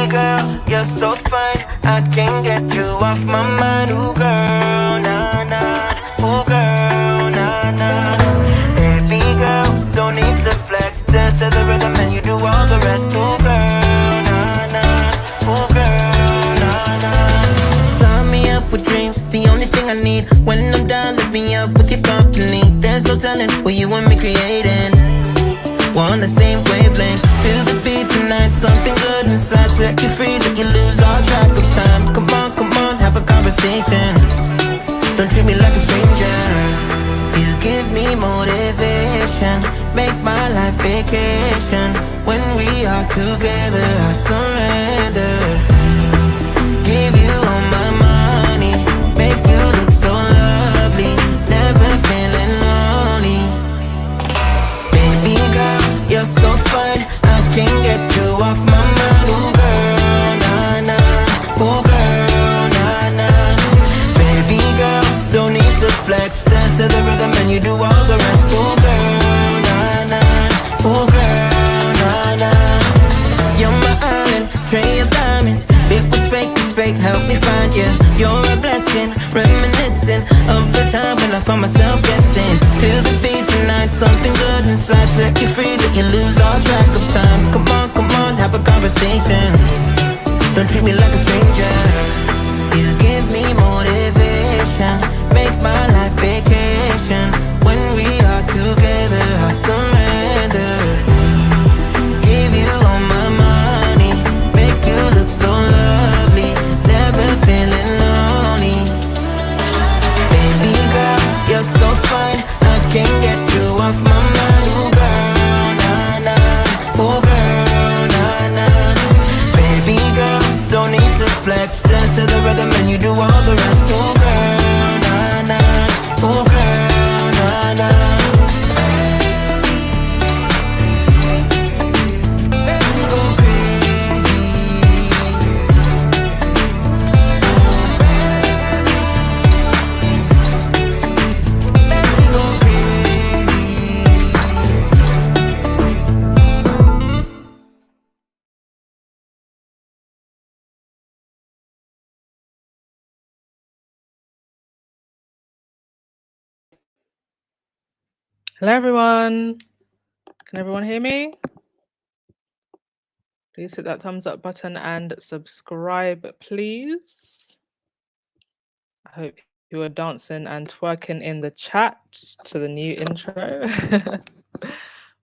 girl, you're so fine, I can't get you off my mind. Ooh girl, nah nah. Ooh girl, nah nah. Baby girl, don't need to flex. Dance to the rhythm and you do all the rest. Ooh girl, nah nah. Ooh girl, nah nah. Fly me up with dreams, the only thing I need. When I'm down, lift me up with your company. There's no telling what you and me creating. We're on the same wavelength. Feel the beat tonight, something good inside. Set you free, let you lose all track of time. Come on, have a conversation. Don't treat me like a stranger. You give me motivation, make my life vacation. When we are together, I surrender. Give you all my money, make you look so lovely. Never feeling lonely. Baby girl, you're so fine, I can't get you off my mind. Ooh girl, nah nah. Ooh girl, nah nah. Baby girl, don't need to flex. Dance to the rhythm and you do all the rest. Ooh girl, nah nah. Ooh girl, nah nah. You're my island, tray of diamonds. Big was fake, help me find you. You're a blessing, reminiscing of the time when I found myself guessing. Feel the beat tonight, something good inside. Set you free, let you lose all track of time. Come on, have a conversation. Don't treat me like a stranger. You give me motivation, make my life vacation. When we are together, I surrender. Give you all my money, make you look so lovely. Never feeling lonely. Baby girl, you're so fine, I can't get you off my mind. Ooh girl, nah nah. Ooh girl, nah nah. Baby girl, don't need to flex. Dance to the rhythm and you do all the rest. Ooh girl, nah nah. Ooh girl, nah nah. Hello, everyone. Can everyone hear me? Please hit that thumbs up button and subscribe, please. I hope you are dancing and twerking in the chat to the new intro.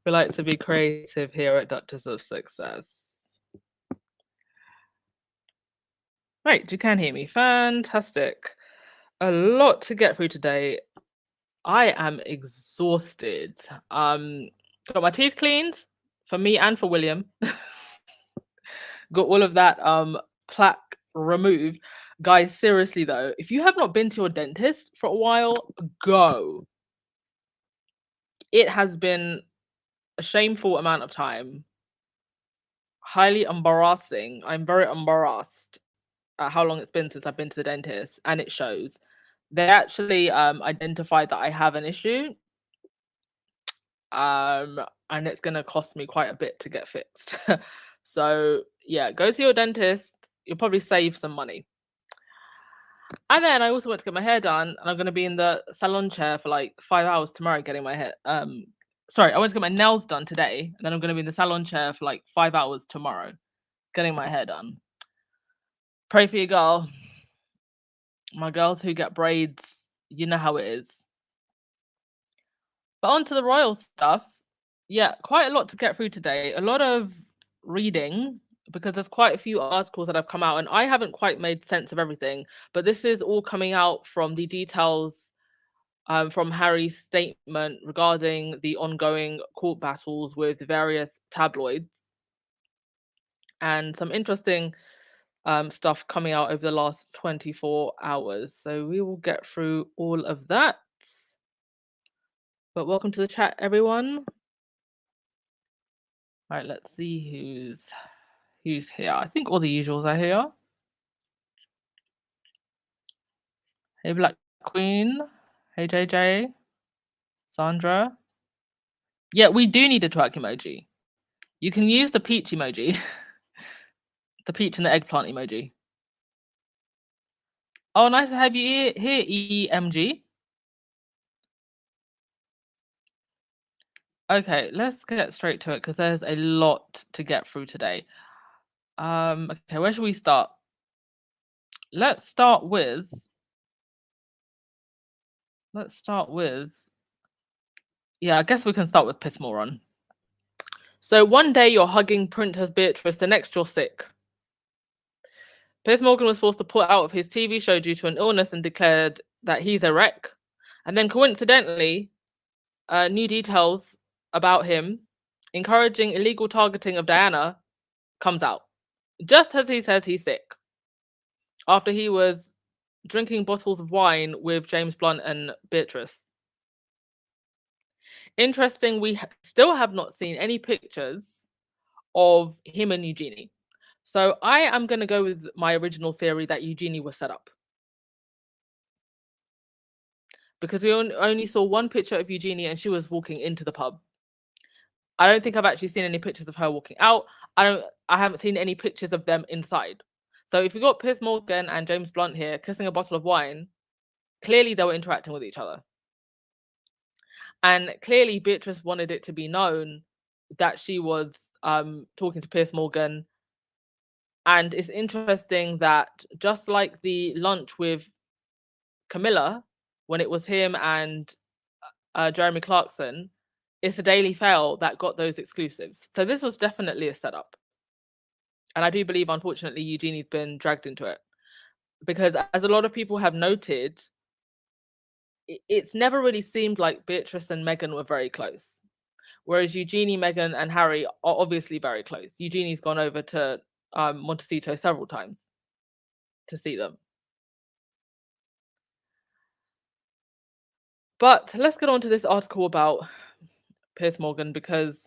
We like to be creative here at Doctors of Success. Right, you can hear me. Fantastic. A lot to get through today. I am exhausted. Got my teeth cleaned for me and for William. Got all of that plaque removed. Guys, seriously though, if you have not been to your dentist for a while, go. It has been a shameful amount of time. Highly embarrassing. I'm very embarrassed at how long it's been since I've been to the dentist, and it shows. They actually identified that I have an issue. And it's gonna cost me quite a bit to get fixed. So yeah, go to your dentist. You'll probably save some money. And then I also went to get my hair done, and I'm gonna be in the salon chair for like 5 hours tomorrow getting my hair. Sorry, I went to get my nails done today, and then I'm gonna be in the salon chair for like 5 hours tomorrow getting my hair done. Pray for your girl. My girls who get braids, you know how it is. But on to the royal stuff. Yeah, quite a lot to get through today. A lot of reading because there's quite a few articles that have come out, and I haven't quite made sense of everything. But this is all coming out from the details from Harry's statement regarding the ongoing court battles with various tabloids, and some interesting stuff coming out over the last 24 hours. So we will get through all of that. But welcome to the chat, everyone. Right, let's see who's here. I think all the usuals are here. Hey, Black Queen. Hey, JJ. Sandra. Yeah, we do need a twerk emoji. You can use the peach emoji. The peach and the eggplant emoji. Oh, nice to have you here, EMG. Okay, let's get straight to it because there's a lot to get through today. Okay, where should we start? Let's start with. Let's start with. Yeah, I guess we can start with Piss Moron. So one day you're hugging Princess Beatrice, the next you're sick. Piers Morgan was forced to pull out of his TV show due to an illness and declared that he's a wreck. And then coincidentally, new details about him encouraging illegal targeting of Diana comes out. Just as he says he's sick. After he was drinking bottles of wine with James Blunt and Beatrice. Interesting, we still have not seen any pictures of him and Eugenie. So I am going to go with my original theory that Eugenie was set up. Because we only saw one picture of Eugenie and she was walking into the pub. I don't think I've actually seen any pictures of her walking out. I haven't seen any pictures of them inside. So if you got Piers Morgan and James Blunt here kissing a bottle of wine, clearly they were interacting with each other. And clearly Beatrice wanted it to be known that she was talking to Piers Morgan. And it's interesting that just like the lunch with Camilla, when it was him and Jeremy Clarkson, it's the Daily Fail that got those exclusives. So this was definitely a setup. And I do believe, unfortunately, Eugenie's been dragged into it. Because as a lot of people have noted, it's never really seemed like Beatrice and Meghan were very close. Whereas Eugenie, Meghan, and Harry are obviously very close. Eugenie's gone over to Montecito several times to see them. But let's get on to this article about Piers Morgan, because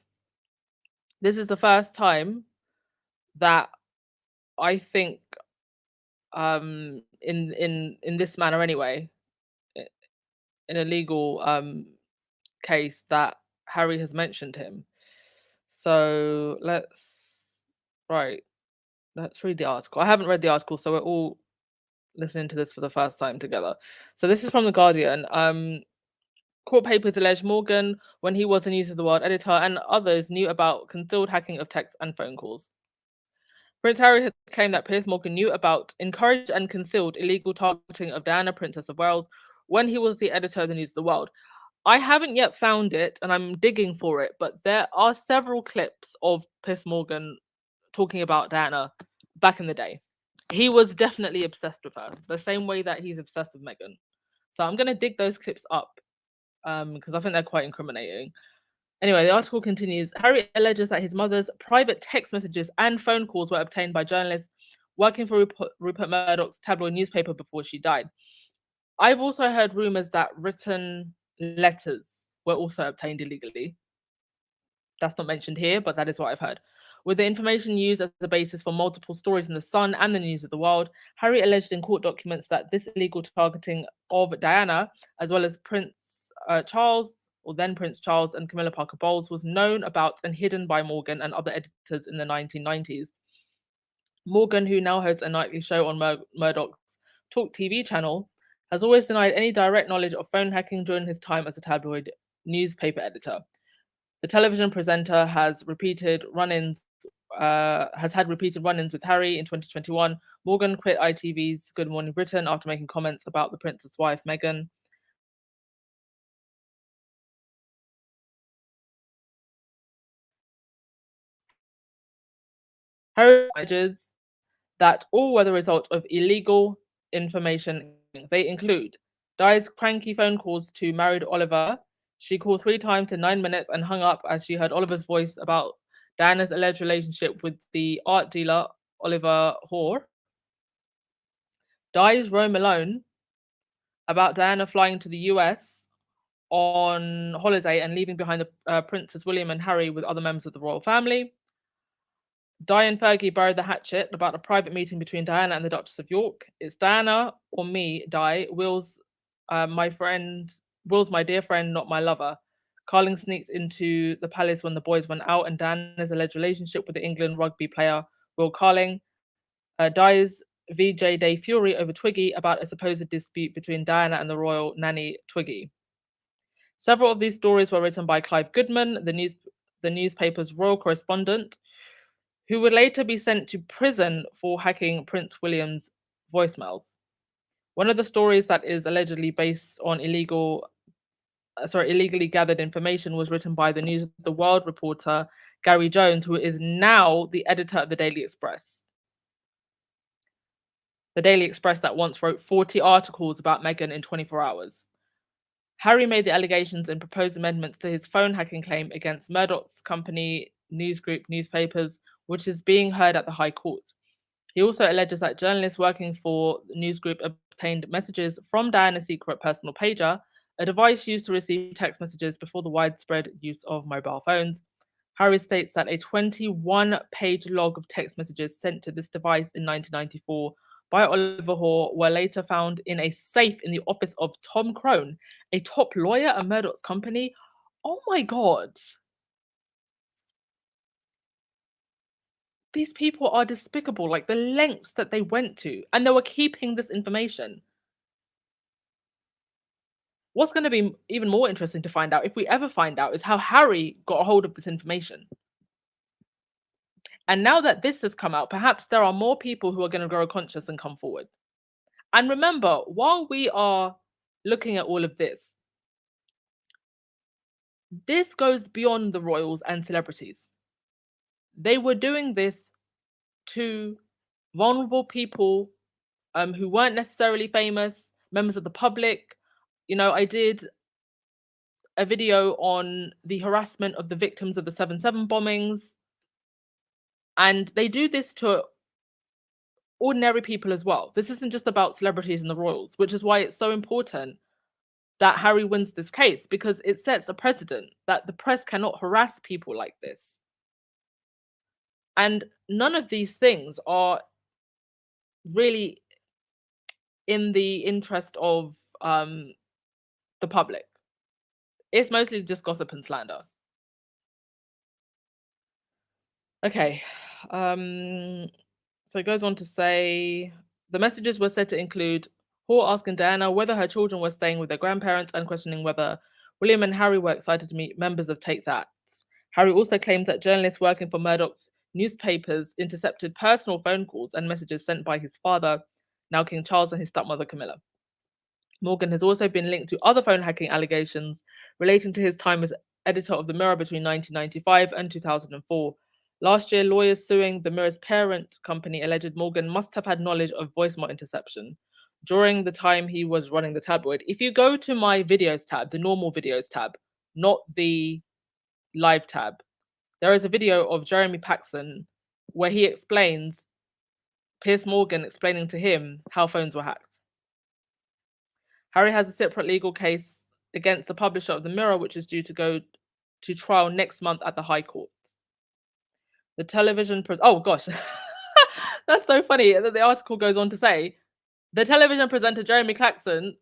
this is the first time that I think in this manner anyway, in a legal case, that Harry has mentioned him. So let's read the article. I haven't read the article, so we're all listening to this for the first time together. So this is from The Guardian. Court papers allege Morgan, when he was a News of the World editor, and others knew about concealed hacking of texts and phone calls. Prince Harry has claimed that Piers Morgan knew about, encouraged and concealed illegal targeting of Diana, Princess of Wales, when he was the editor of the News of the World. I haven't yet found it, and I'm digging for it, but there are several clips of Piers Morgan talking about Diana back in the day. He was definitely obsessed with her, the same way that he's obsessed with Meghan. So I'm going to dig those clips up because I think they're quite incriminating. Anyway, the article continues. Harry alleges that his mother's private text messages and phone calls were obtained by journalists working for Rupert Murdoch's tabloid newspaper before she died. I've also heard rumours that written letters were also obtained illegally. That's not mentioned here, but that is what I've heard. With the information used as the basis for multiple stories in The Sun and the News of the World, Harry alleged in court documents that this illegal targeting of Diana, as well as Prince Charles, or then Prince Charles, and Camilla Parker Bowles, was known about and hidden by Morgan and other editors in the 1990s. Morgan, who now hosts a nightly show on Murdoch's Talk TV channel, has always denied any direct knowledge of phone hacking during his time as a tabloid newspaper editor. The television presenter has had repeated run-ins with Harry in 2021. Morgan quit ITV's Good Morning Britain after making comments about the prince's wife, Meghan. Harry alleges that all were the result of illegal information. They include Di's cranky phone calls to married Oliver. She called 3 times in 9 minutes and hung up as she heard Oliver's voice about Diana's alleged relationship with the art dealer Oliver Hoare. Di's roam alone about Diana flying to the US on holiday and leaving behind the Princes William and Harry with other members of the royal family. Di and Fergie buried the hatchet about a private meeting between Diana and the Duchess of York. It's Diana or me, Di. Will's my dear friend, not my lover. Carling sneaked into the palace when the boys went out, and Diana's alleged relationship with the England rugby player Will Carling. dies VJ Day Fury over Twiggy about a supposed dispute between Diana and the royal nanny Twiggy. Several of these stories were written by Clive Goodman, the newspaper's royal correspondent, who would later be sent to prison for hacking Prince William's voicemails. One of the stories that is allegedly based on illegally gathered information was written by the News of the World reporter Gary Jones, who is now the editor of the Daily Express. The Daily Express that once wrote 40 articles about Meghan in 24 hours. Harry made the allegations and proposed amendments to his phone hacking claim against Murdoch's company News Group newspapers, which is being heard at the High Court. He also alleges that journalists working for the News Group obtained messages from Diana's secret personal pager, a device used to receive text messages before the widespread use of mobile phones. Harry states that a 21-page log of text messages sent to this device in 1994 by Oliver Hoare were later found in a safe in the office of Tom Crone, a top lawyer at Murdoch's company. Oh my God. These people are despicable, like the lengths that they went to, and they were keeping this information. What's going to be even more interesting to find out, if we ever find out, is how Harry got a hold of this information. And now that this has come out, perhaps there are more people who are going to grow conscious and come forward. And remember, while we are looking at all of this goes beyond the royals and celebrities. They were doing this to vulnerable people who weren't necessarily famous, members of the public. You know, I did a video on the harassment of the victims of the 7/7 bombings. And they do this to ordinary people as well. This isn't just about celebrities and the royals, which is why it's so important that Harry wins this case, because it sets a precedent that the press cannot harass people like this. And none of these things are really in the interest of the public. It's mostly just gossip and slander. Okay. So it goes on to say the messages were said to include Hall asking Diana whether her children were staying with their grandparents and questioning whether William and Harry were excited to meet members of Take That. Harry also claims that journalists working for Murdoch's newspapers intercepted personal phone calls and messages sent by his father, now King Charles, and his stepmother Camilla. Morgan has also been linked to other phone hacking allegations relating to his time as editor of The Mirror between 1995 and 2004. Last year, lawyers suing The Mirror's parent company alleged Morgan must have had knowledge of voicemail interception during the time he was running the tabloid. If you go to my videos tab, the normal videos tab, not the live tab, there is a video of Jeremy Paxson where he explains, Piers Morgan explaining to him how phones were hacked. Harry has a separate legal case against the publisher of The Mirror, which is due to go to trial next month at the High Court. The television... oh, gosh. That's so funny that the article goes on to say, the television presenter Jeremy Paxson,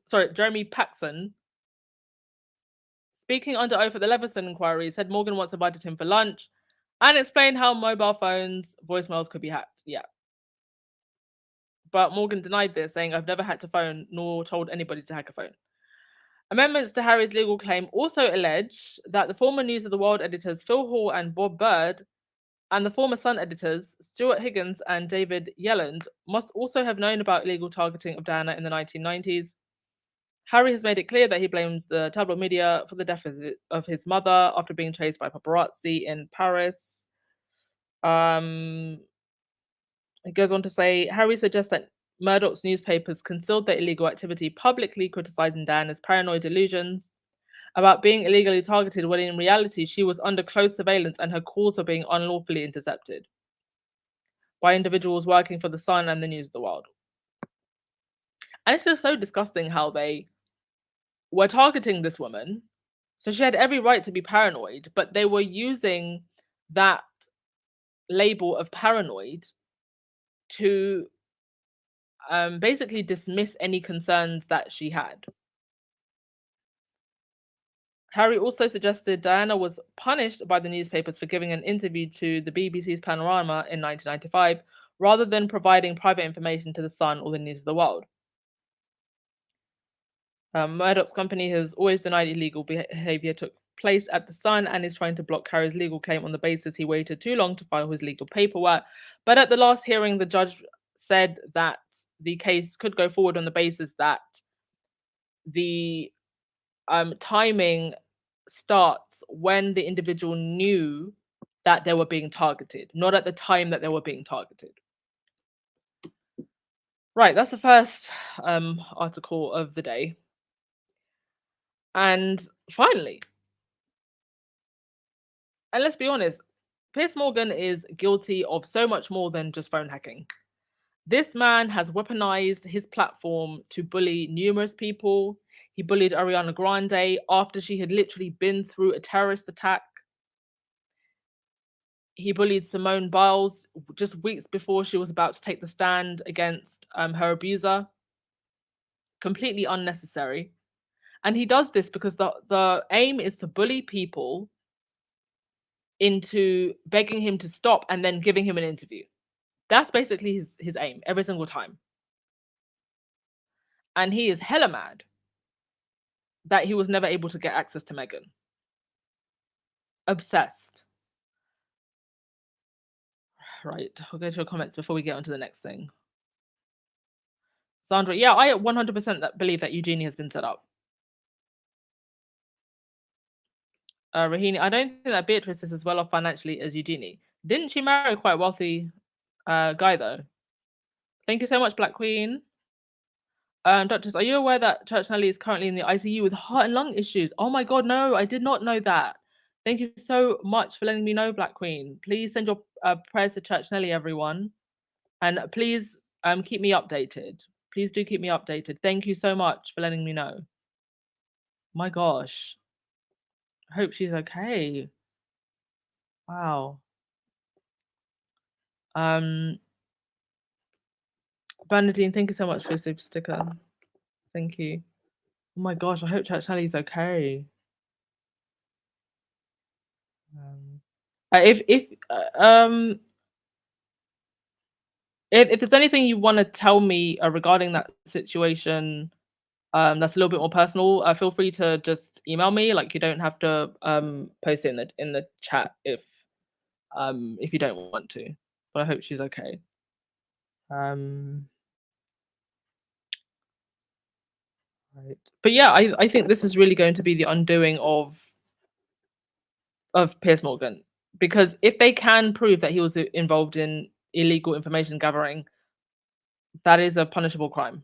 speaking under oath at the Leveson inquiry, said Morgan once invited him for lunch and explained how mobile phones' voicemails could be hacked. Yeah. But Morgan denied this, saying, I've never hacked a phone nor told anybody to hack a phone. Amendments to Harry's legal claim also allege that the former News of the World editors Phil Hall and Bob Bird and the former Sun editors Stuart Higgins and David Yelland must also have known about illegal targeting of Diana in the 1990s. Harry has made it clear that he blames the tabloid media for the death of his mother after being chased by paparazzi in Paris. It goes on to say, Harry suggests that Murdoch's newspapers concealed their illegal activity, publicly criticizing Diana's paranoid delusions about being illegally targeted, when in reality she was under close surveillance and her calls were being unlawfully intercepted by individuals working for the Sun and the News of the World. And it's just so disgusting how they were targeting this woman. So she had every right to be paranoid, but they were using that label of paranoid to basically dismiss any concerns that she had. Harry also suggested Diana was punished by the newspapers for giving an interview to the BBC's Panorama in 1995, rather than providing private information to the Sun or the news of the world. Murdoch's company has always denied illegal behavior took place at the Sun and is trying to block Harry's legal claim on the basis he waited too long to file his legal paperwork. But at the last hearing, the judge said that the case could go forward on the basis that the timing starts when the individual knew that they were being targeted, not at the time that they were being targeted. Right, that's the first article of the day. And finally, and let's be honest, Piers Morgan is guilty of so much more than just phone hacking. This man has weaponized his platform to bully numerous people. He bullied Ariana Grande after she had literally been through a terrorist attack. He bullied Simone Biles just weeks before she was about to take the stand against her abuser. Completely unnecessary. And he does this because the aim is to bully people into begging him to stop and then giving him an interview. That's basically his aim every single time. And he is hella mad that he was never able to get access to Meghan. Obsessed. Right, I'll go to your comments before we get on to the next thing. Sandra, yeah, I 100% believe that Eugenie has been set up. Rahini, I don't think that Beatrice is as well off financially as Eugenie. Didn't she marry a quite wealthy guy though? Thank you so much, Black Queen. Doctors, are you aware that Church Nelly is currently in the ICU with heart and lung issues? Oh my god, no, I did not know that. Thank you so much for letting me know, Black Queen. Please send your prayers to Church Nelly, everyone. And please keep me updated. Please do keep me updated. Thank you so much for letting me know. My gosh. I hope she's okay. Wow. Bernadine, thank you so much for your super sticker. Thank you. Oh my gosh, I hope Church Nelly's okay. If there's anything you want to tell me regarding that situation, that's a little bit more personal, feel free to just email me. Like you don't have to post it in the chat if you don't want to. But I hope she's okay. Right. But yeah, I think this is really going to be the undoing of Piers Morgan, because if they can prove that he was involved in illegal information gathering, that is a punishable crime.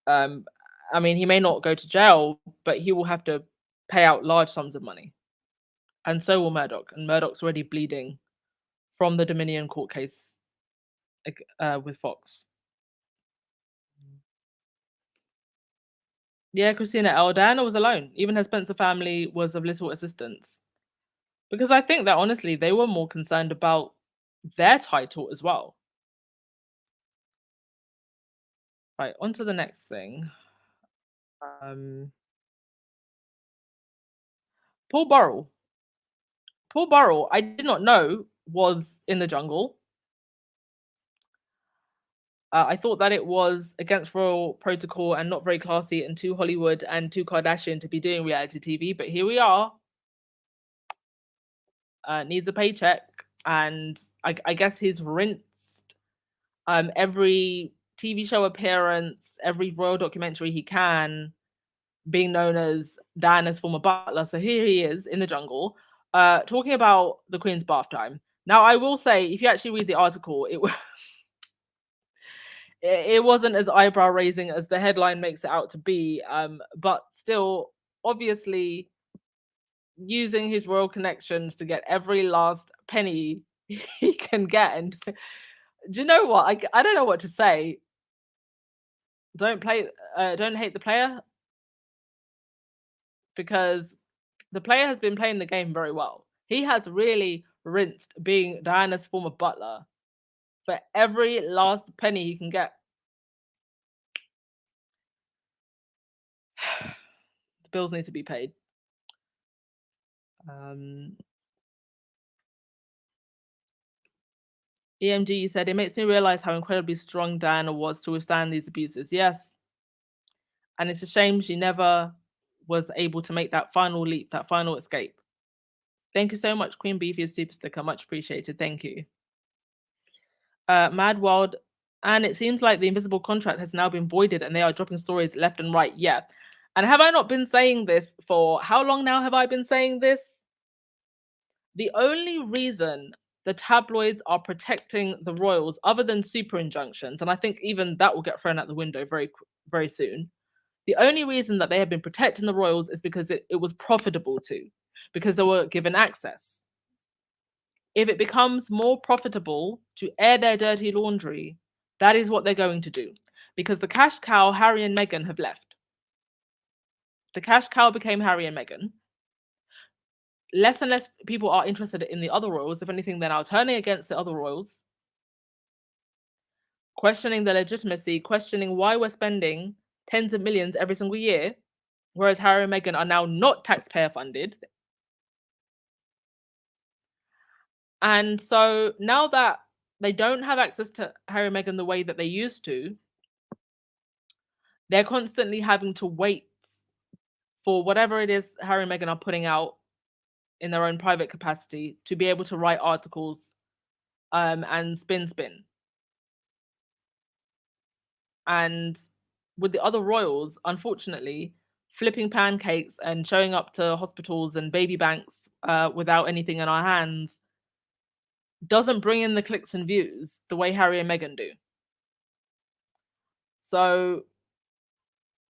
I mean, he may not go to jail, but he will have to pay out large sums of money, and so will Murdoch. And Murdoch's already bleeding from the Dominion court case with Fox. Yeah, Christina L. Diana was alone. Even her Spencer family was of little assistance. Because I think that honestly, they were more concerned about their title as well. Right, on to the next thing. Paul Burrell. Paul Burrell, I did not know was in the jungle. I thought that it was against royal protocol and not very classy and too Hollywood and too Kardashian to be doing reality TV, but here we are. Needs a paycheck, and I guess he's rinsed every TV show appearance, every royal documentary he can, being known as Diana's former butler. So here he is in the jungle, talking about the Queen's bath time. Now, I will say, if you actually read the article, it wasn't as eyebrow raising as the headline makes it out to be, but still, obviously, using his royal connections to get every last penny he can get. And do you know what? I don't know what to say. Don't hate the player, because the player has been playing the game very well. He has really rinsed being Diana's former butler for every last penny he can get. The bills need to be paid. EMG said, it makes me realize how incredibly strong Diana was to withstand these abuses. Yes. And it's a shame she never was able to make that final leap, that final escape. Thank you so much, Queen Bee, for your super sticker. Much appreciated. Thank you. Mad World. And it seems like the invisible contract has now been voided and they are dropping stories left and right. Yeah. And have I not been saying this for how long now have I been saying this? The only reason the tabloids are protecting the royals, other than super injunctions, and I think even that will get thrown out the window very, very soon. The only reason that they have been protecting the royals is because it was profitable to, because they were given access. If it becomes more profitable to air their dirty laundry, that is what they're going to do. Because the cash cow, Harry and Meghan, have left. The cash cow became Harry and Meghan. Less and less people are interested in the other royals. If anything, they're now turning against the other royals, questioning the legitimacy, questioning why we're spending tens of millions every single year, whereas Harry and Meghan are now not taxpayer funded. And so now that they don't have access to Harry and Meghan the way that they used to, they're constantly having to wait for whatever it is Harry and Meghan are putting out in their own private capacity to be able to write articles and spin. And with the other royals, unfortunately, flipping pancakes and showing up to hospitals and baby banks without anything in our hands doesn't bring in the clicks and views the way Harry and Meghan do. So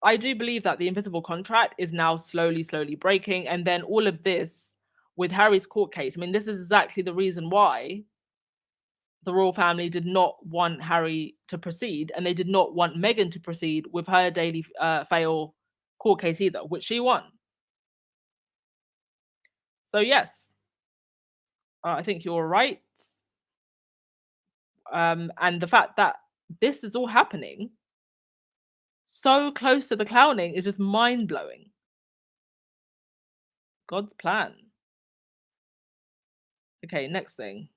I do believe that the invisible contract is now slowly breaking. And then all of this with Harry's court case, I mean, this is exactly the reason why the royal family did not want Harry to proceed, and they did not want Meghan to proceed with her Daily Fail court case either, which she won. So yes, I think you're right. And the fact that this is all happening so close to the clowning is just mind-blowing. God's plan. Okay, next thing.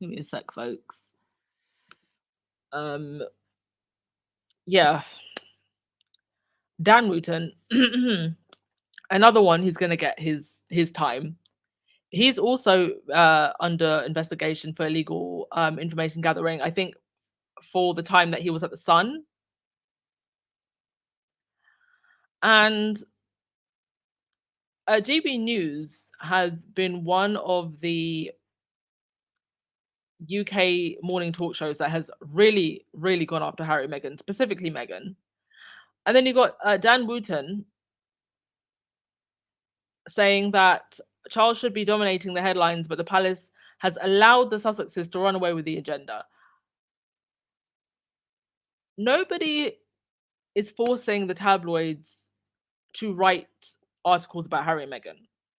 Give me a sec, folks. Yeah. Dan Wooten, another one who's going to get his time. He's also under investigation for illegal information gathering, I think, for the time that he was at the Sun. And GB News has been one of the UK morning talk shows that has really gone after Harry and Meghan, specifically Meghan. And then you got Dan Wooten saying that Charles should be dominating the headlines, but the palace has allowed the Sussexes to run away with the agenda. Nobody is forcing the tabloids to write articles about Harry and Meghan.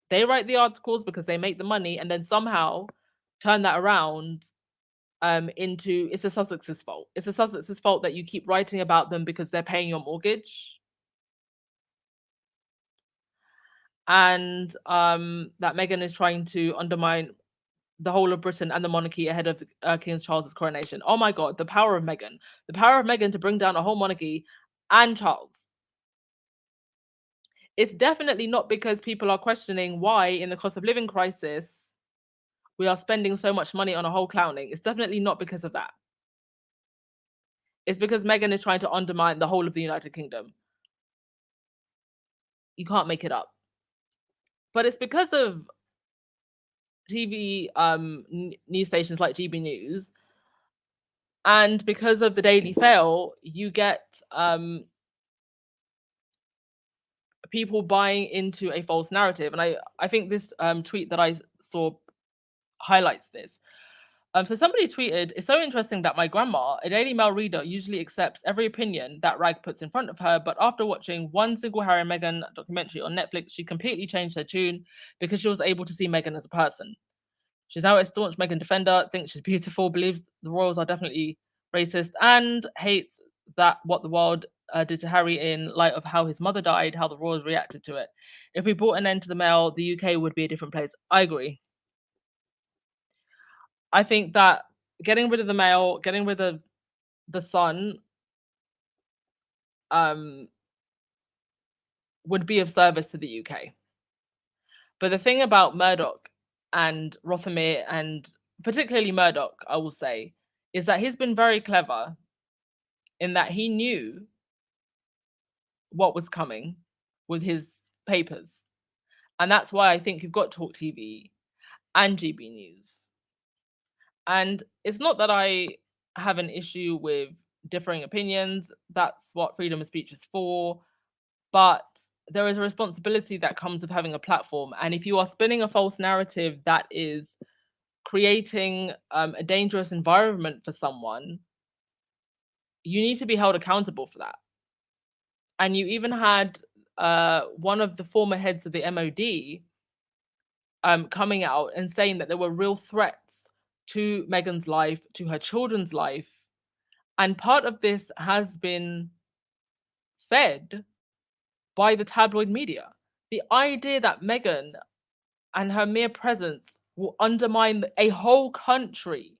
They write the articles because they make the money and then somehow turn that around into it's the Sussexes' fault. It's the Sussexes' fault that you keep writing about them because they're paying your mortgage. And that Meghan is trying to undermine the whole of Britain and the monarchy ahead of King Charles's coronation. Oh my God, the power of Meghan. The power of Meghan to bring down a whole monarchy and Charles. It's definitely not because people are questioning why in the cost of living crisis we are spending so much money on a whole clowning. It's definitely not because of that. It's because Meghan is trying to undermine the whole of the United Kingdom. You can't make it up. But it's because of TV news stations like GB News, and because of the Daily Fail, you get people buying into a false narrative. And I think this tweet that I saw highlights this. So somebody tweeted, "It's so interesting that my grandma, a Daily Mail reader, usually accepts every opinion that Rag puts in front of her, but after watching one single Harry and Meghan documentary on Netflix, she completely changed her tune because she was able to see Meghan as a person. She's now a staunch Meghan defender, thinks she's beautiful, believes the royals are definitely racist, and hates that what the world did to Harry in light of how his mother died, how the royals reacted to it. If we brought an end to the Mail, the UK would be a different place." I agree. I think that getting rid of the male, getting rid of the son, um, would be of service to the UK. But the thing about Murdoch and Rothermere, and particularly Murdoch, I will say, is that he's been very clever in that he knew what was coming with his papers. And that's why I think you've got Talk TV and GB News. And it's not that I have an issue with differing opinions, that's what freedom of speech is for. But there is a responsibility that comes with having a platform. And if you are spinning a false narrative that is creating a dangerous environment for someone, you need to be held accountable for that. And you even had one of the former heads of the MOD coming out and saying that there were real threats to Meghan's life, to her children's life. And part of this has been fed by the tabloid media. The idea that Meghan and her mere presence will undermine a whole country,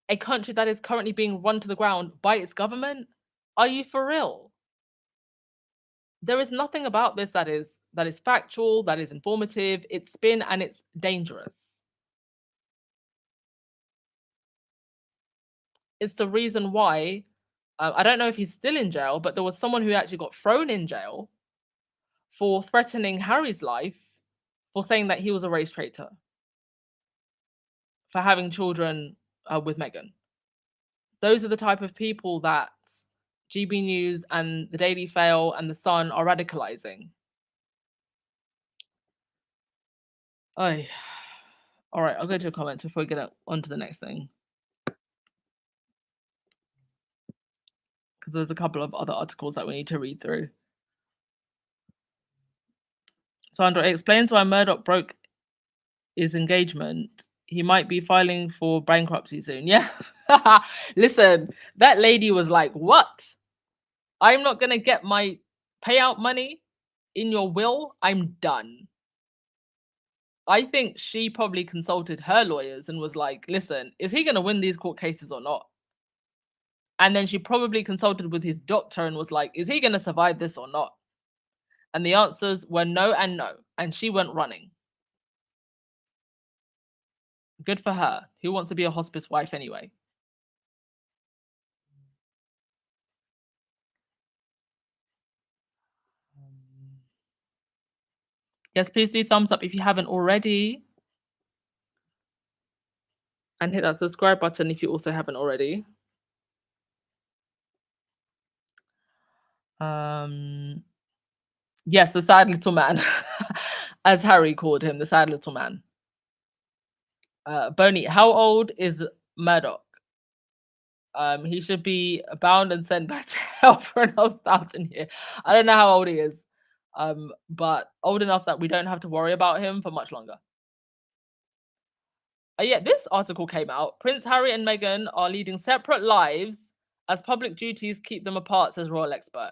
a country that is currently being run to the ground by its government. Are you for real? There is nothing about this that is factual, that is informative. It's spin and it's dangerous. It's the reason why I don't know if he's still in jail, but there was someone who actually got thrown in jail for threatening Harry's life, for saying that he was a race traitor, for having children with Meghan. Those are the type of people that GB News and the Daily Fail and the Sun are radicalizing. Oh, all right. I'll go to your comments before we get on to the next thing, because there's a couple of other articles that we need to read through. Sandra explains why Murdoch broke his engagement. He might be filing for bankruptcy soon. Yeah. Listen, that lady was like, what? I'm not going to get my payout money in your will. I'm done. I think she probably consulted her lawyers and was like, listen, is he going to win these court cases or not? And then she probably consulted with his doctor and was like, is he going to survive this or not? And the answers were no and no. And she went running. Good for her. Who wants to be a hospice wife anyway? Yes, please do thumbs up if you haven't already. And hit that subscribe button if you also haven't already. Yes, the sad little man, as Harry called him, the sad little man. Boney, how old is Murdoch? He should be bound and sent back to hell for another 1,000 years. I don't know how old he is, but old enough that we don't have to worry about him for much longer. Yeah, this article came out. Prince Harry and Meghan are leading separate lives as public duties keep them apart, says royal expert.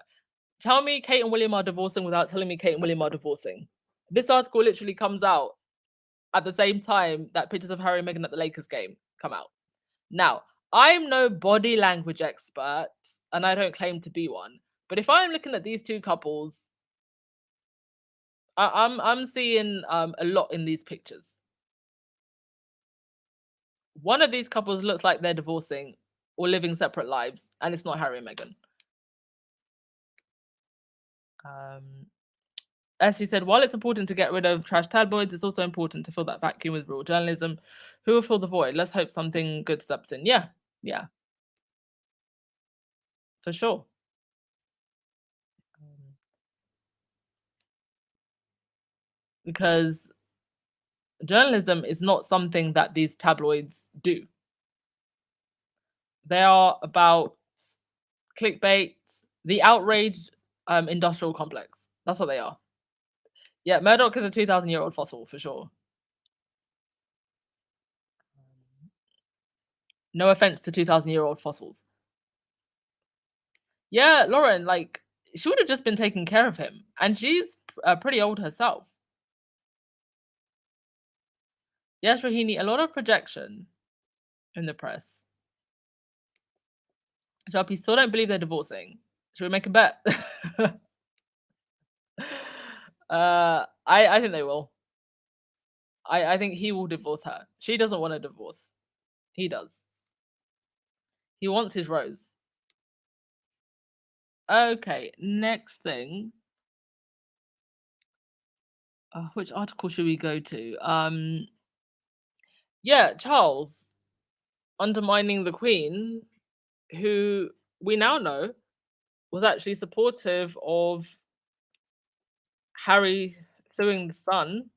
Tell me Kate and William are divorcing without telling me Kate and William are divorcing. This article literally comes out at the same time that pictures of Harry and Meghan at the Lakers game come out. Now, I'm no body language expert, and I don't claim to be one. But if I'm looking at these two couples, I'm seeing a lot in these pictures. One of these couples looks like they're divorcing or living separate lives, and it's not Harry and Meghan. As she said, while it's important to get rid of trash tabloids, it's also important to fill that vacuum with real journalism. Who will fill the void? Let's hope something good steps in. Yeah, for sure. Because journalism is not something that these tabloids do. They are about clickbait, the outraged industrial complex. That's what they are. Yeah, Murdoch is a 2,000-year-old fossil for sure. No offense to 2,000-year-old fossils. Yeah, Lauren, like, she would have just been taking care of him. And she's pretty old herself. Yes, Rohini, a lot of projection in the press. Sharpie still don't believe they're divorcing. Should we make a bet? I think they will. I think he will divorce her. She doesn't want a divorce. He does. He wants his rose. Okay, next thing. Which article should we go to? Yeah, Charles undermining the Queen, who we now know was actually supportive of Harry suing the Sun.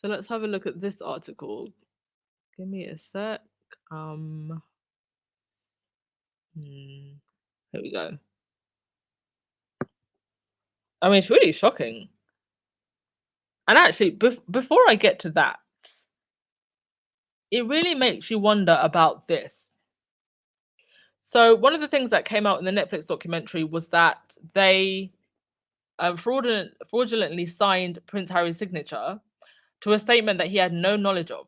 So let's have a look at this article. Give me a sec. Here we go. I mean, it's really shocking. And actually, before I get to that, it really makes you wonder about this. So one of the things that came out in the Netflix documentary was that they fraudulently signed Prince Harry's signature to a statement that he had no knowledge of.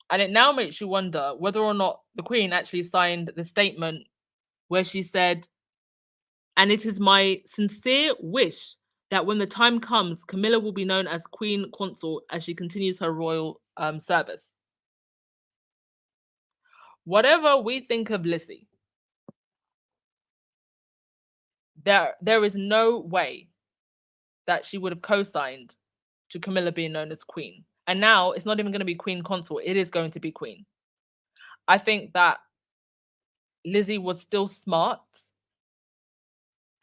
And it now makes you wonder whether or not the Queen actually signed the statement where she said, "And it is my sincere wish that when the time comes, Camilla will be known as Queen Consort as she continues her royal service." Whatever we think of Lizzie, there is no way that she would have co-signed to Camilla being known as Queen. And now it's not even going to be Queen Consort, it is going to be Queen. I think that Lizzie was still smart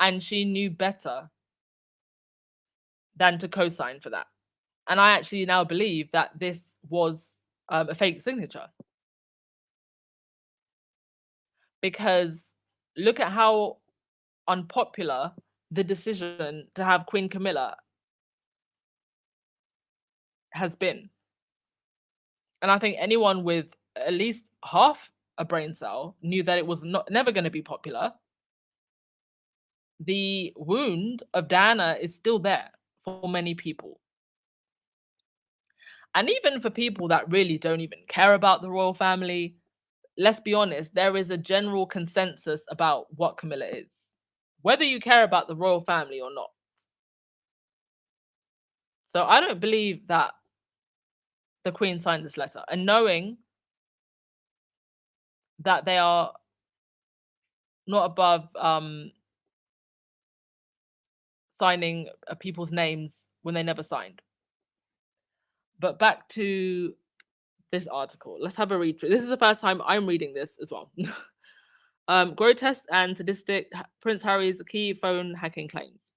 and she knew better than to co-sign for that. And I actually now believe that this was a fake signature. Because look at how unpopular the decision to have Queen Camilla has been. And I think anyone with at least half a brain cell knew that it was never going to be popular. The wound of Diana is still there for many people. And even for people that really don't even care about the royal family, let's be honest, there is a general consensus about what Camilla is, whether you care about the royal family or not. So I don't believe that the Queen signed this letter. And knowing that they are not above signing people's names when they never signed. But back to this article. Let's have a read through. This is the first time I'm reading this as well. Grotesque and sadistic Prince Harry's key phone hacking claims.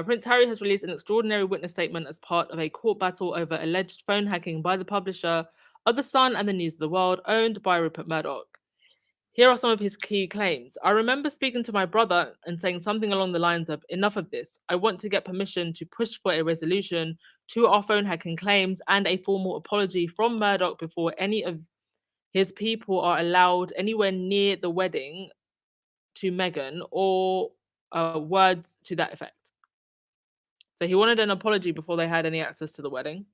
Prince Harry has released an extraordinary witness statement as part of a court battle over alleged phone hacking by the publisher of The Sun and the News of the World, owned by Rupert Murdoch. Here are some of his key claims. I remember speaking to my brother and saying something along the lines of, "Enough of this. I want to get permission to push for a resolution to our phone hacking claims and a formal apology from Murdoch before any of his people are allowed anywhere near the wedding to Meghan," or words to that effect. So he wanted an apology before they had any access to the wedding.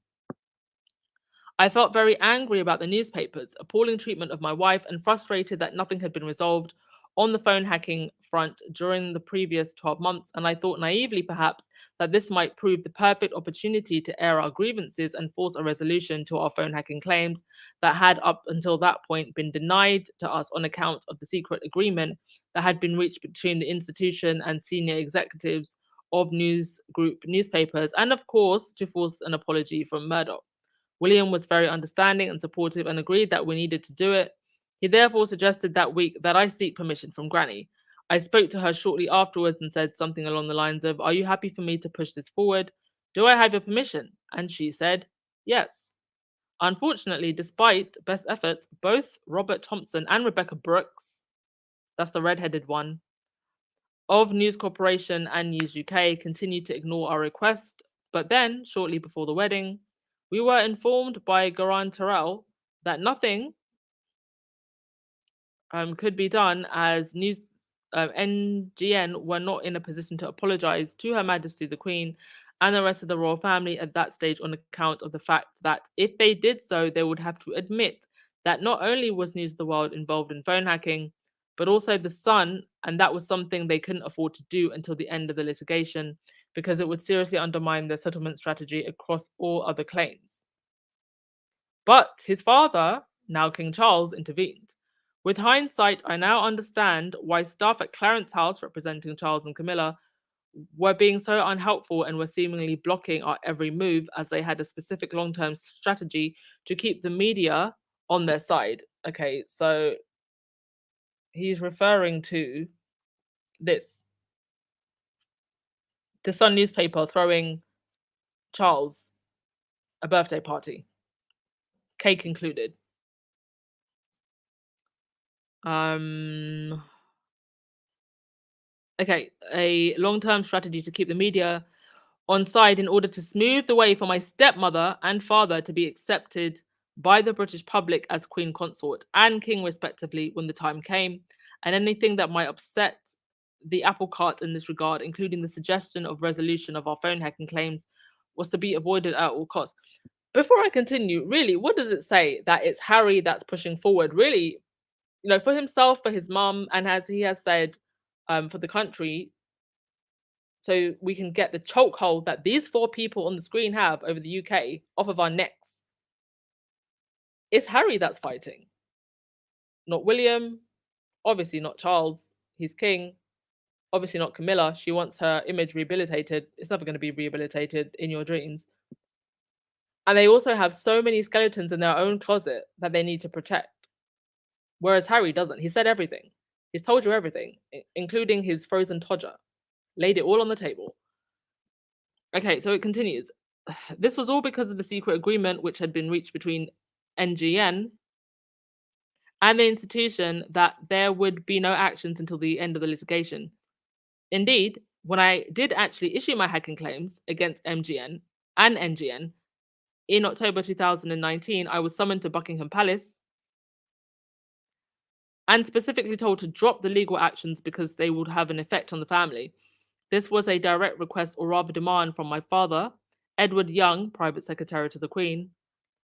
I felt very angry about the newspapers' appalling treatment of my wife and frustrated that nothing had been resolved on the phone hacking front during the previous 12 months. And I thought naively, perhaps, that this might prove the perfect opportunity to air our grievances and force a resolution to our phone hacking claims that had, up until that point, been denied to us on account of the secret agreement that had been reached between the institution and senior executives of news group newspapers, and of course, to force an apology from Murdoch. William was very understanding and supportive and agreed that we needed to do it. He therefore suggested that week that I seek permission from Granny. I spoke to her shortly afterwards and said something along the lines of, "Are you happy for me to push this forward? Do I have your permission?" And she said, "Yes." Unfortunately, despite best efforts, both Robert Thompson and Rebecca Brooks, that's the redheaded one, of News Corporation and News UK continued to ignore our request. But then, shortly before the wedding, we were informed by Garan Terrell that nothing could be done as NGN were not in a position to apologize to Her Majesty the Queen and the rest of the royal family at that stage on account of the fact that if they did so, they would have to admit that not only was News of the World involved in phone hacking, but also the Sun, and that was something they couldn't afford to do until the end of the litigation because it would seriously undermine their settlement strategy across all other claims. But his father, now King Charles, intervened. With hindsight, I now understand why staff at Clarence House representing Charles and Camilla were being so unhelpful and were seemingly blocking our every move as they had a specific long-term strategy to keep the media on their side. Okay, so he's referring to this. The Sun newspaper throwing Charles a birthday party, cake included. Okay, a long-term strategy to keep the media on side in order to smooth the way for my stepmother and father to be accepted by the British public as Queen Consort and King respectively when the time came, and anything that might upset the apple cart in this regard, including the suggestion of resolution of our phone hacking claims, was to be avoided at all costs. Before I continue, really, what does it say that it's Harry that's pushing forward? Really, for himself, for his mum, and as he has said, for the country, so we can get the chokehold that these 4 people on the screen have over the UK off of our necks. It's Harry that's fighting, not William, obviously not Charles, he's king, obviously not Camilla, she wants her image rehabilitated. It's never going to be rehabilitated in your dreams. And they also have so many skeletons in their own closet that they need to protect. Whereas Harry doesn't. He said everything. He's told you everything, including his frozen todger. Laid it all on the table. Okay, so it continues. This was all because of the secret agreement which had been reached between NGN and the institution that there would be no actions until the end of the litigation. Indeed, when I did actually issue my hacking claims against MGN and NGN in October 2019, I was summoned to Buckingham Palace and specifically told to drop the legal actions because they would have an effect on the family. This was a direct request, or rather demand, from my father, Edward Young, private secretary to the Queen,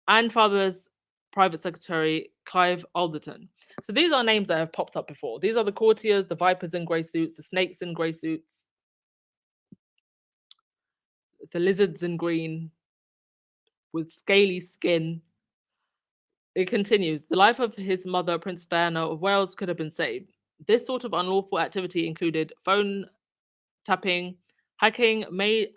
and father's private secretary, Clive Alderton. So these are names that have popped up before. These are the courtiers, the vipers in grey suits, the snakes in grey suits, the lizards in green with scaly skin. It continues. The life of his mother, Princess Diana of Wales, could have been saved. This sort of unlawful activity included phone tapping, hacking made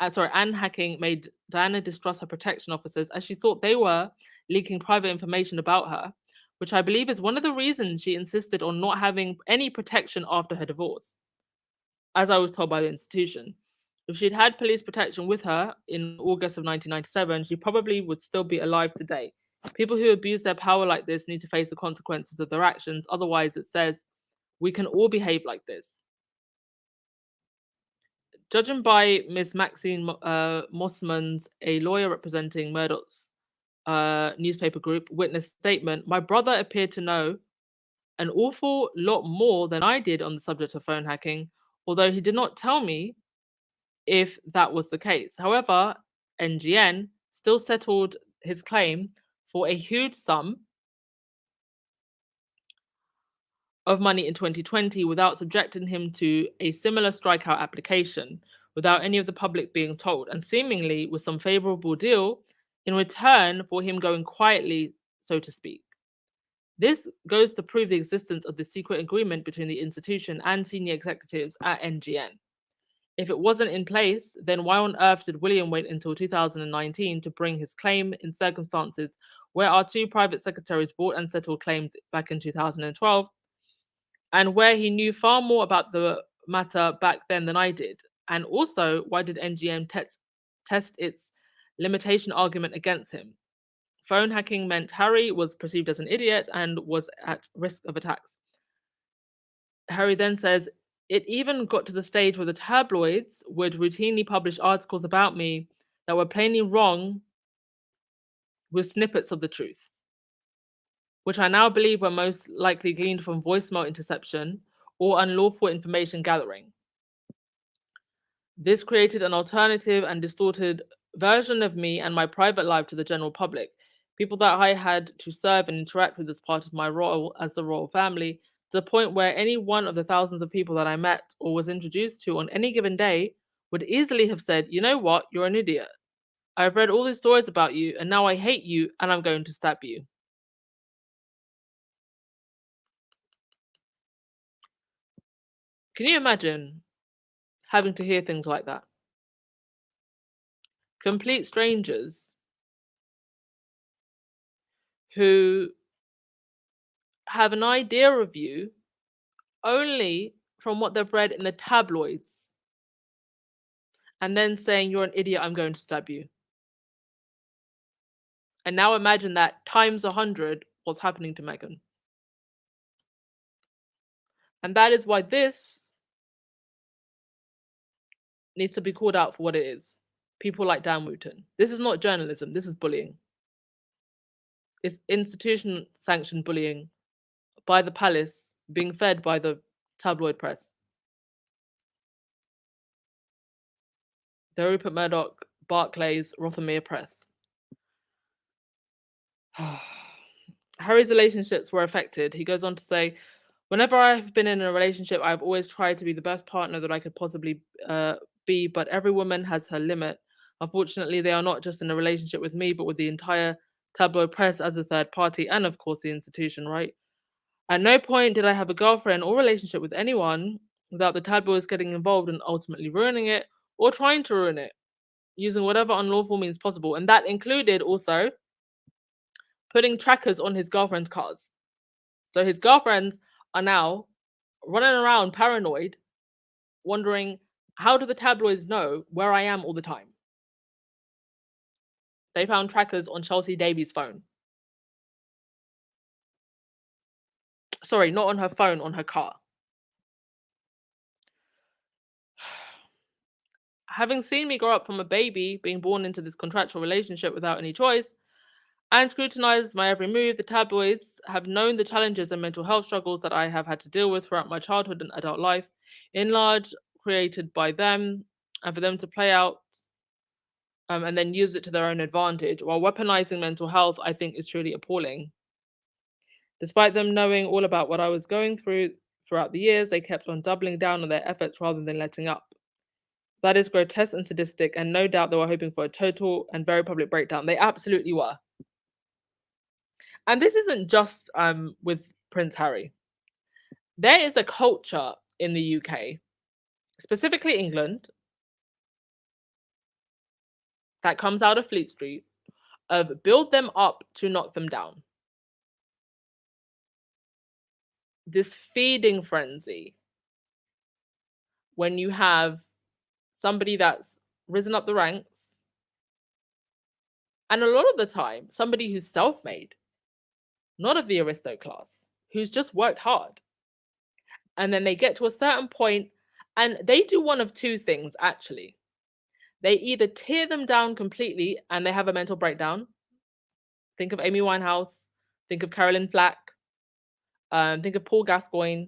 Diana distrust her protection officers as she thought they were leaking private information about her, which I believe is one of the reasons she insisted on not having any protection after her divorce, as I was told by the institution. If she'd had police protection with her in August of 1997, she probably would still be alive today. People who abuse their power like this need to face the consequences of their actions. Otherwise, it says, we can all behave like this. Judging by Miss Maxine Mossman's, a lawyer representing Murdoch's newspaper group, witness statement, my brother appeared to know an awful lot more than I did on the subject of phone hacking, although he did not tell me if that was the case. However, NGN still settled his claim for a huge sum of money in 2020 without subjecting him to a similar strikeout application, without any of the public being told, and seemingly with some favorable deal in return for him going quietly, so to speak. This goes to prove the existence of the secret agreement between the institution and senior executives at NGN. If it wasn't in place, then why on earth did William wait until 2019 to bring his claim in circumstances where our 2 private secretaries bought and settled claims back in 2012, and where he knew far more about the matter back then than I did? And also, why did NGM test its limitation argument against him? Phone hacking meant Harry was perceived as an idiot and was at risk of attacks. Harry then says, it even got to the stage where the tabloids would routinely publish articles about me that were plainly wrong with snippets of the truth, which I now believe were most likely gleaned from voicemail interception or unlawful information gathering. This created an alternative and distorted version of me and my private life to the general public. People that I had to serve and interact with as part of my role as the royal family, to the point where any one of the thousands of people that I met or was introduced to on any given day would easily have said, "You know what? You're an idiot. I've read all these stories about you, and now I hate you, and I'm going to stab you." Can you imagine having to hear things like that? Complete strangers who have an idea of you only from what they've read in the tabloids, and then saying, "You're an idiot, I'm going to stab you." And now imagine that times 100 what's happening to Meghan. And that is why this needs to be called out for what it is. People like Dan Wooten. This is not journalism, this is bullying. It's institution sanctioned bullying by the palace being fed by the tabloid press. The Rupert Murdoch, Barclays, Rothermere press. Harry's relationships were affected. He goes on to say, "Whenever I've been in a relationship, I've always tried to be the best partner that I could possibly be, but every woman has her limit. Unfortunately, they are not just in a relationship with me, but with the entire tabloid press as a third party, and of course the institution, right? At no point did I have a girlfriend or relationship with anyone without the tabloids getting involved and ultimately ruining it or trying to ruin it, using whatever unlawful means possible." And that included also putting trackers on his girlfriend's cars. So his girlfriends are now running around paranoid, wondering, how do the tabloids know where I am all the time? They found trackers on Chelsea Davies' phone. Sorry, not on her phone, on her car. Having seen me grow up from a baby, being born into this contractual relationship without any choice, and scrutinized my every move, the tabloids have known the challenges and mental health struggles that I have had to deal with throughout my childhood and adult life, in large created by them, and for them to play out and then use it to their own advantage while weaponizing mental health, I think is truly appalling. Despite them knowing all about what I was going through throughout the years, they kept on doubling down on their efforts rather than letting up. That is grotesque and sadistic, and no doubt they were hoping for a total and very public breakdown. They absolutely were. And this isn't just with Prince Harry. There is a culture in the UK, specifically England, that comes out of Fleet Street of build them up to knock them down. This feeding frenzy when you have somebody that's risen up the ranks, and a lot of the time, somebody who's self made, not of the aristo class, who's just worked hard. And then they get to a certain point and they do one of two things actually. They either tear them down completely and they have a mental breakdown. Think of Amy Winehouse, think of Carolyn Flack, think of Paul Gascoigne.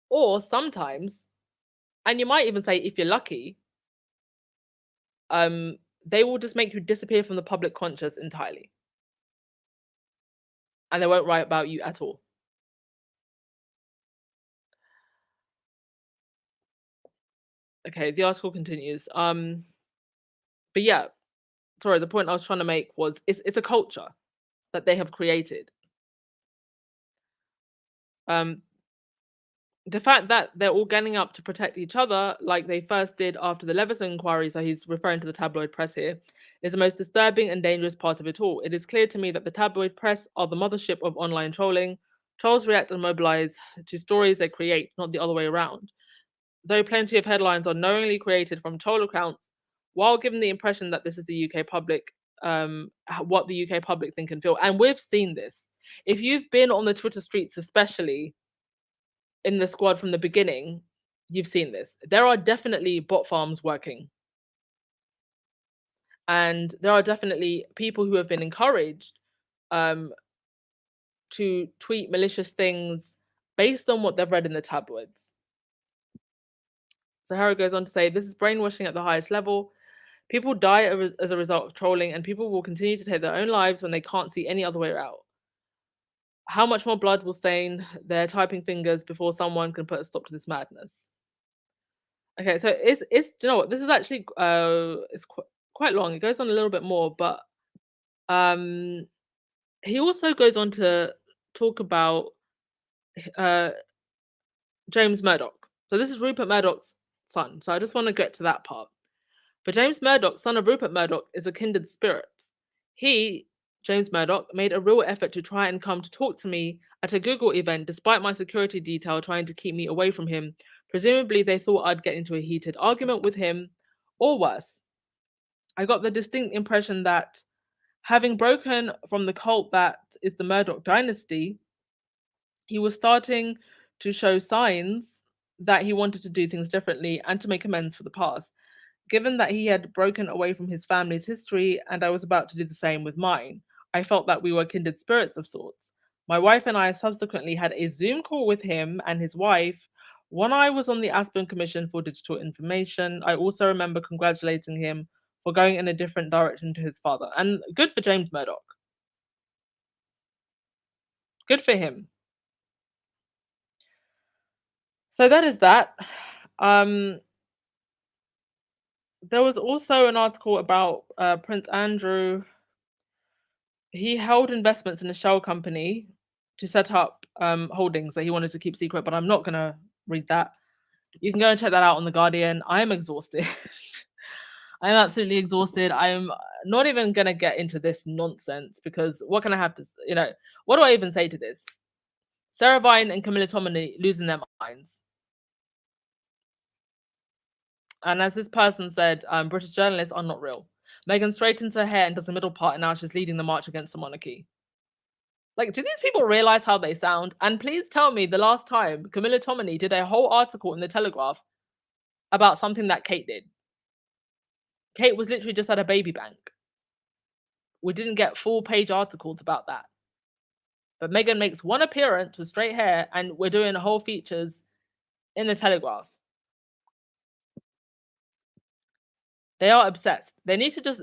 Or sometimes, and you might even say if you're lucky, they will just make you disappear from the public conscious entirely. And they won't write about you at all. Okay, the article continues. But yeah, sorry, the point I was trying to make was it's a culture that they have created. Um, the fact that they're all getting up to protect each other, like they first did after the Leveson inquiry, so he's referring to the tabloid press here, is the most disturbing and dangerous part of it all. It is clear to me that the tabloid press are the mothership of online trolling. Trolls react and mobilize to stories they create, not the other way around. Though plenty of headlines are knowingly created from troll accounts, while giving the impression that this is the UK public, what the UK public think and feel. And we've seen this. If you've been on the Twitter streets, especially in the squad from the beginning, you've seen this. There are definitely bot farms working. And there are definitely people who have been encouraged to tweet malicious things based on what they've read in the tabloids. So Harry goes on to say, this is brainwashing at the highest level. People die as a result of trolling, and people will continue to take their own lives when they can't see any other way out. How much more blood will stain their typing fingers before someone can put a stop to this madness? Okay, so it's do you know what? This is actually it's quite long. It goes on a little bit more, but um he also goes on to talk about uh James Murdoch. So this is Rupert Murdoch's son. So I just want to get to that part. But James Murdoch, son of Rupert Murdoch, is a kindred spirit. He, James Murdoch, made a real effort to try and come to talk to me at a Google event, despite my security detail trying to keep me away from him. Presumably, they thought I'd get into a heated argument with him, or worse. I got the distinct impression that, having broken from the cult that is the Murdoch dynasty, he was starting to show signs that he wanted to do things differently and to make amends for the past. Given that he had broken away from his family's history and I was about to do the same with mine, I felt that we were kindred spirits of sorts. My wife and I subsequently had a Zoom call with him and his wife. When I was on the Aspen Commission for Digital Information, I also remember congratulating him for going in a different direction to his father. And good for James Murdoch. Good for him. So that is that. Um, there was also an article about Prince Andrew. He held investments in a shell company to set up holdings that he wanted to keep secret, but I'm not going to read that. You can go and check that out on The Guardian. I am exhausted. I am absolutely exhausted. I'm not even going to get into this nonsense because what can I have to, what do I even say to this? Sarah Vine and Camilla Tominey losing their minds. And as this person said, British journalists are not real. Meghan straightens her hair and does the middle part, and now she's leading the march against the monarchy. Like, do these people realize how they sound? And please tell me the last time Camilla Tominey did a whole article in the Telegraph about something that Kate did. Kate was literally just at a baby bank. We didn't get full page articles about that. But Meghan makes one appearance with straight hair, and we're doing whole features in the Telegraph. They are obsessed. They need to just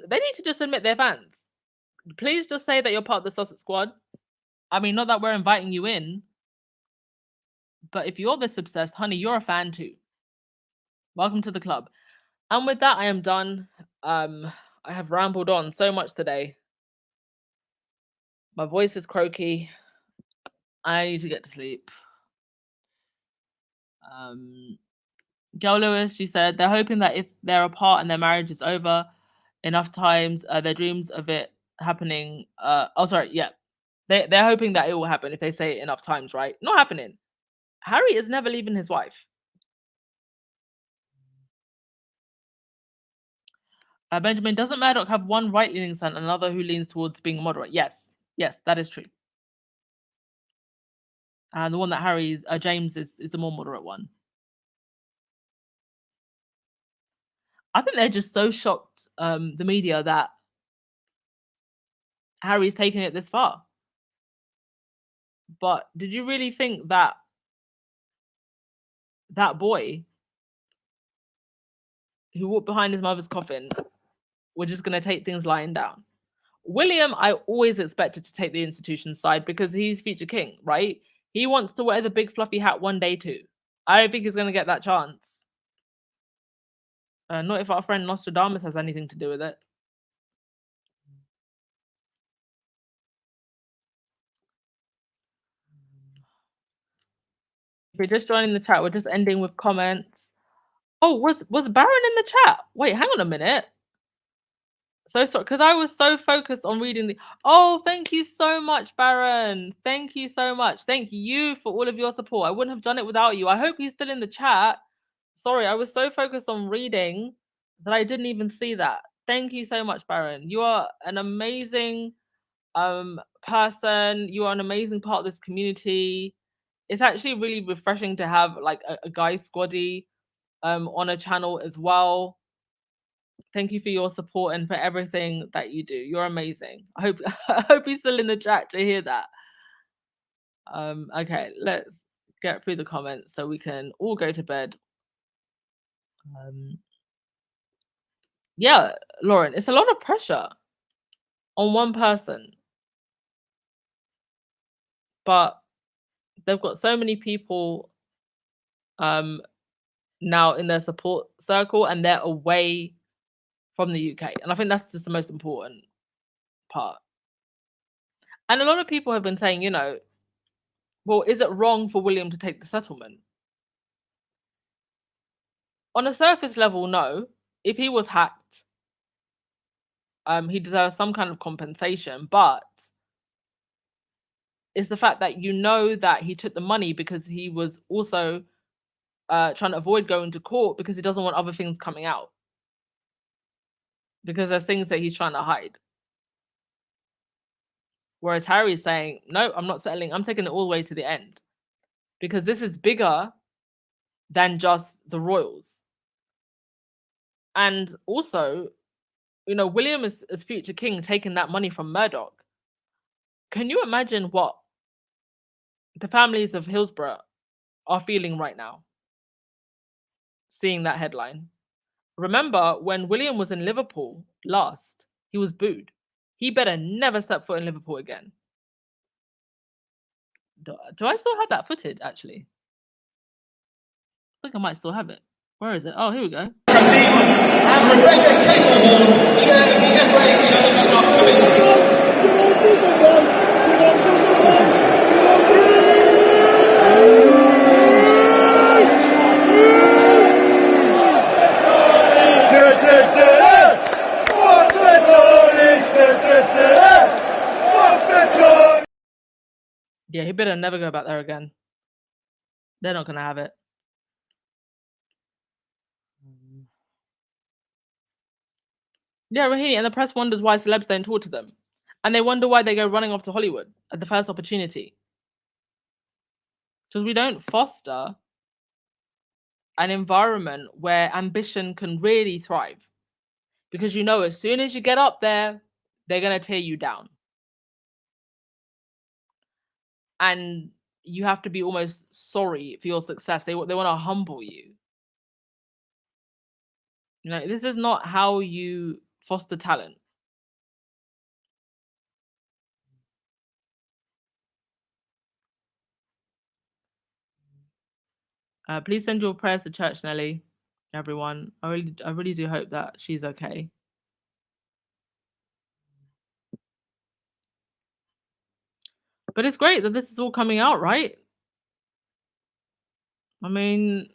admit they're fans. Please just say that you're part of the Sussex squad. I mean, not that we're inviting you in, but if you're this obsessed, honey, you're a fan too. Welcome to the club. And with that, I am done. I have rambled on so much today. My voice is croaky. I need to get to sleep. Joe Lewis, she said, they're hoping that if they're apart and their marriage is over enough times, their dreams of it happening. They're hoping that it will happen if they say it enough times, right? Not happening. Harry is never leaving his wife. Benjamin, doesn't Murdoch have one right-leaning son and another who leans towards being moderate? Yes, that is true. And the one that James is the more moderate one. I think they're just so shocked, the media, that Harry's taken it this far. But did you really think that that boy who walked behind his mother's coffin were just going to take things lying down? William, I always expected to take the institution side because he's future king, right? He wants to wear the big fluffy hat one day too. I don't think he's going to get that chance. Not if our friend Nostradamus has anything to do with it. If you're just joining the chat, we're just ending with comments. Oh, was Baron in the chat? Wait, hang on a minute. So sorry, because I was so focused on reading the. Oh, thank you so much, Baron. Thank you so much. Thank you for all of your support. I wouldn't have done it without you. I hope he's still in the chat. Sorry, I was so focused on reading that I didn't even see that. Thank you so much, Baron. You are an amazing person. You are an amazing part of this community. It's actually really refreshing to have like a guy squaddy on a channel as well. Thank you for your support and for everything that you do. You're amazing. I hope I hope he's still in the chat to hear that. Okay, let's get through the comments so we can all go to bed. Yeah, Lauren, it's a lot of pressure on one person, but they've got so many people now in their support circle, and they're away from the UK, and I think that's just the most important part. And a lot of people have been saying, you know, well, is it wrong for William to take the settlement? On a surface level, no. If he was hacked, he deserves some kind of compensation, but it's the fact that you know that he took the money because he was also trying to avoid going to court because he doesn't want other things coming out. Because there's things that he's trying to hide. Whereas Harry's saying, no, I'm not settling. I'm taking it all the way to the end. Because this is bigger than just the royals. And also, you know, William as future king taking that money from Murdoch. Can you imagine what the families of Hillsborough are feeling right now? Seeing that headline. Remember when William was in Liverpool last, he was booed. He better never step foot in Liverpool again. Do I still have that footage, actually? I think I might still have it. Where is it? Oh, here we go. And Rebecca Caglehorn, chair of the FA Challenge Committee. Yeah, he better never go back there again. They're not going to have it. Yeah, Rahini, and the press wonders why celebs don't talk to them. And they wonder why they go running off to Hollywood at the first opportunity. Because we don't foster an environment where ambition can really thrive. Because you know, as soon as you get up there, they're going to tear you down. And you have to be almost sorry for your success. They want to humble you. You know, this is not how you foster talent. Please send your prayers to Church Nelly, everyone. I really do hope that she's okay. But it's great that this is all coming out, right? I mean,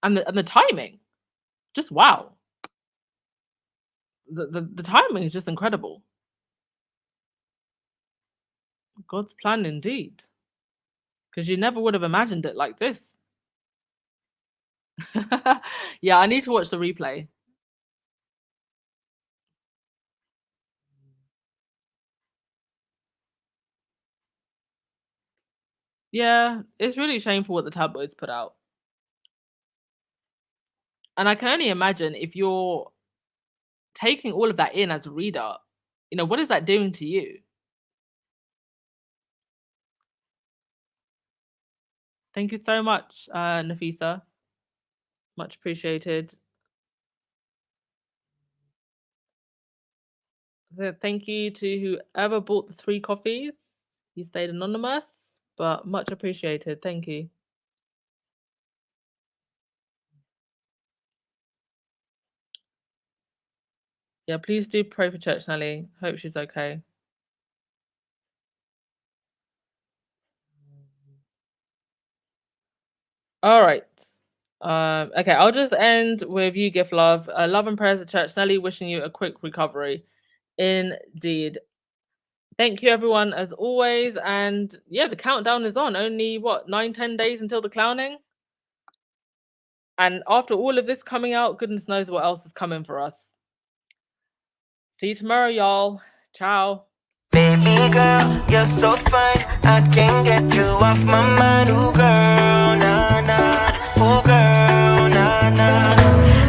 and the timing, just wow. The timing is just incredible. God's plan indeed. Because you never would have imagined it like this. Yeah, I need to watch the replay. Yeah, it's really shameful what the tabloids put out. And I can only imagine if you're taking all of that in as a reader, you know, what is that doing to you? Thank you so much, Nafisa. Much appreciated. Thank you to whoever bought the 3 coffees. You stayed anonymous, but much appreciated. Thank you. Yeah, please do pray for Church Nelly. Hope she's okay. All right. Okay, I'll just end with you, Gift Love. Love and prayers to Church Nelly. Wishing you a quick recovery. Indeed. Thank you, everyone, as always. And yeah, the countdown is on. Only, 9-10 days until the clowning? And after all of this coming out, goodness knows what else is coming for us. See you tomorrow, y'all. Ciao. Baby girl, you're so fine. I can't get you off my mind. Ooh, girl, nah, nah. Ooh, girl, nah, nah.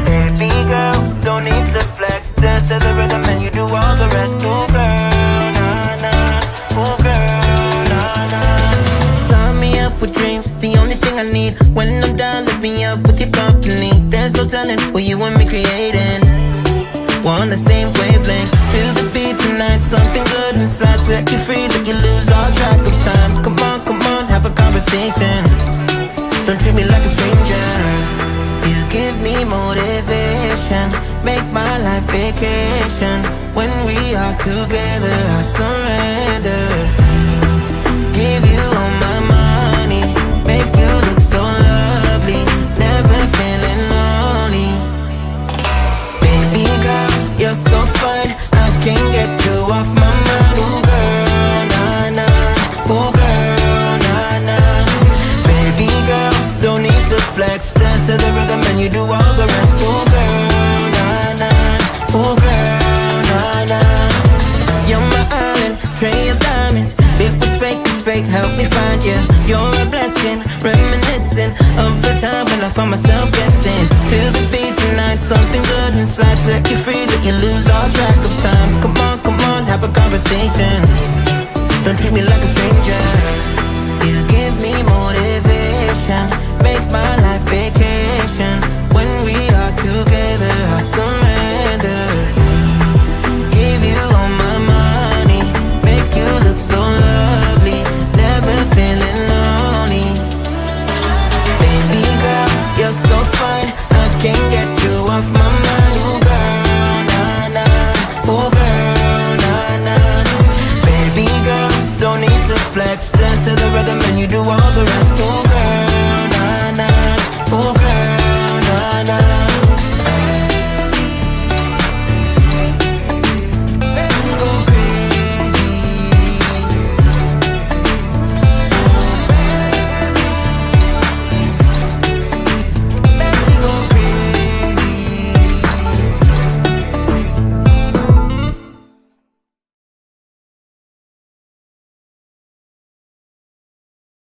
Baby girl, don't need to flex. Dance to the rhythm and you do all the rest. Ooh, girl, nah, nah. Ooh, girl, nah, nah. Sign me up with dreams. It's the only thing I need. When I'm down, lift me up with your company. creating. We're on the same wavelength. Feel the beat tonight, something good inside. Set you free, let you lose all track of time. Come on, have a conversation. Don't treat me like a stranger. You give me motivation, make my life vacation. When we are together, I surrender. Give you all my money, make you look so lovely, never feeling lonely. Baby girl, you're so fine, I can't get you off my mind. Ooh girl, nah nah, ooh girl, nah nah. Baby girl, don't need to flex, dance to the rhythm and you do all the rest. Ooh girl, nah nah, ooh girl, nah nah. You're my island, tray of diamonds, big was fake, help me find you. You're a blessing, reminiscing of the time when I found myself guessing. Feel the beat tonight, something good inside. Set you free, let you lose all track of time. Come on, have a conversation.